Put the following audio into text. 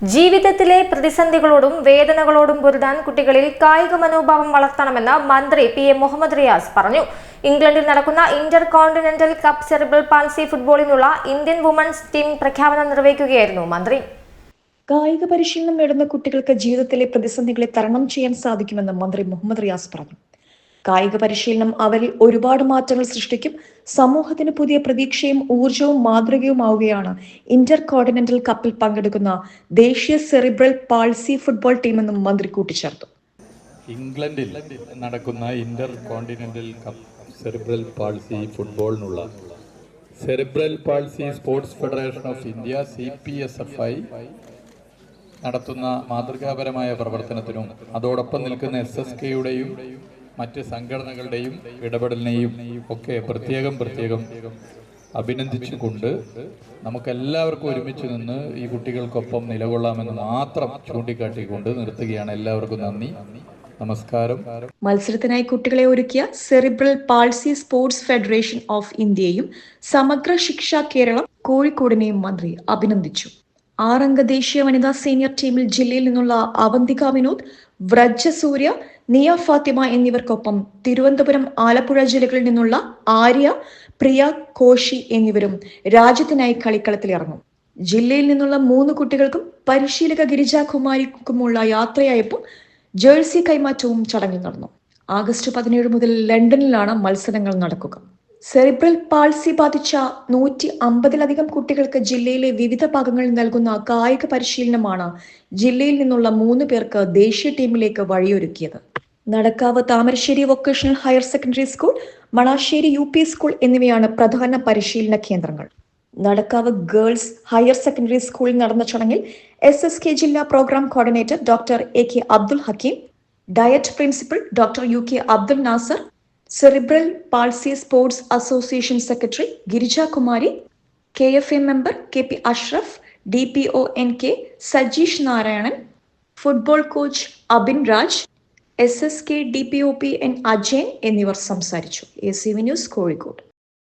ജീവിതത്തിലെ പ്രതിസന്ധികളോടും വേദനകളോടും പൊരുതാൻ കുട്ടികളിൽ കായിക മനോഭാവം വളർത്തണമെന്ന് മന്ത്രി PM മുഹമ്മദ് റിയാസ് പറഞ്ഞു. ഇംഗ്ലണ്ടിൽ നടക്കുന്ന intercontinental cup cerebral palsy ഫുട്ബോളിനുള്ള ഇന്ത്യൻ വുമൺസ് ടീം പ്രഖ്യാപനം നിർവഹിക്കുകയായിരുന്നു മന്ത്രി. കായിക പരിശീലനം നേടുന്ന കുട്ടികൾക്ക് ജീവിതത്തിലെ പ്രതിസന്ധികളെ തരണം ചെയ്യാൻ സാധിക്കുമെന്ന് മന്ത്രി മുഹമ്മദ് റിയാസ് പറഞ്ഞു. കായിക പരിശീലനം അവരിൽ ഒരുപാട് മാറ്റങ്ങൾ സൃഷ്ടിക്കും. സമൂഹത്തിന് പുതിയ പ്രതീക്ഷയും ഊർജവും മാതൃകയുമാവുകയാണ് ഇന്റർ കോണ്ടിനെന്റൽ കപ്പിൽ പങ്കെടുക്കുന്ന ദേശീയ സെറിബ്രൽ പാൾസി ഫുട്ബോൾ ടീമെന്നും മന്ത്രി കൂട്ടിച്ചേർത്തു. ഇംഗ്ലണ്ടിൽ നടക്കുന്ന intercontinental cup cerebral palsy ഫുട്ബോളിനുള്ള cerebral palsy sports federation of India CPSFI നടത്തുന്ന മാതൃകാപരമായ പ്രവർത്തനത്തിനും അതോടൊപ്പം നിൽക്കുന്ന SSKയുടെയും മറ്റ് സംഘടനകളുടെയും ഇടപെടലിനെയും ഒക്കെ പ്രത്യേകം അഭിനന്ദിച്ചുകൊണ്ട് നമുക്കെല്ലാവർക്കും ഒരുമിച്ച് നിന്ന് ഈ കുട്ടികൾക്കൊപ്പം നിലകൊള്ളാമെന്ന് മാത്രം ചൂണ്ടിക്കാട്ടിക്കൊണ്ട് നിർത്തുകയാണ്. എല്ലാവർക്കും നന്ദി, നമസ്കാരം. മത്സരത്തിനായി കുട്ടികളെ ഒരുക്കിയ cerebral palsy sports federation of ഇന്ത്യയും സമഗ്ര ശിക്ഷ കേരളം കോഴിക്കോടിനെയും മന്ത്രി അഭിനന്ദിച്ചു. 6 അംഗ ദേശീയ വനിതാ സീനിയർ ടീമിൽ ജില്ലയിൽ നിന്നുള്ള അവന്തിക വിനോദ്, വ്രജ സൂര്യ, നിയ ഫാത്തിമ എന്നിവർക്കൊപ്പം തിരുവനന്തപുരം, ആലപ്പുഴ ജില്ലകളിൽ നിന്നുള്ള ആര്യ, പ്രിയ, കോശി എന്നിവരും രാജ്യത്തിനായി കളിക്കളത്തിലിറങ്ങും. ജില്ലയിൽ നിന്നുള്ള 3 കുട്ടികൾക്കും പരിശീലക ഗിരിജാകുമാരിക്കുമുള്ള യാത്രയയപ്പും ജേഴ്സി കൈമാറ്റവും ചടങ്ങിൽ നടന്നു. ആഗസ്റ്റ് 17 മുതൽ ലണ്ടനിലാണ് മത്സരങ്ങൾ നടക്കുക. സെറിബ്രൽ പാൾസി ബാധിച്ച 150-ലധികം കുട്ടികൾക്ക് ജില്ലയിലെ വിവിധ ഭാഗങ്ങളിൽ നൽകുന്ന കായിക പരിശീലനമാണ് ജില്ലയിൽ നിന്നുള്ള 3 പേർക്ക് ദേശീയ ടീമിലേക്ക് വഴിയൊരുക്കിയത്. Nadakkavu Thamarassery vocational higher secondary school, Manassery UP school എന്നിവയാണ് പ്രധാന പരിശീലന കേന്ദ്രങ്ങൾ. നടക്കാവ് ഗേൾസ് ഹയർ സെക്കൻഡറി സ്കൂളിൽ നടന്ന ചടങ്ങിൽ SSK ജില്ലാ program coordinator doctor AK Abdul Hakeem, diet principal doctor UK Abdul Nasar, cerebral palsy sports association secretary Girijakumari, KFA member KP Ashraf, DPO NK Sajeesh Narayanan, football coach Abin Raj, SSK DPOP N Ajayan എന്നിവർ സംസാരിച്ചു. ACV news, Kozhikode.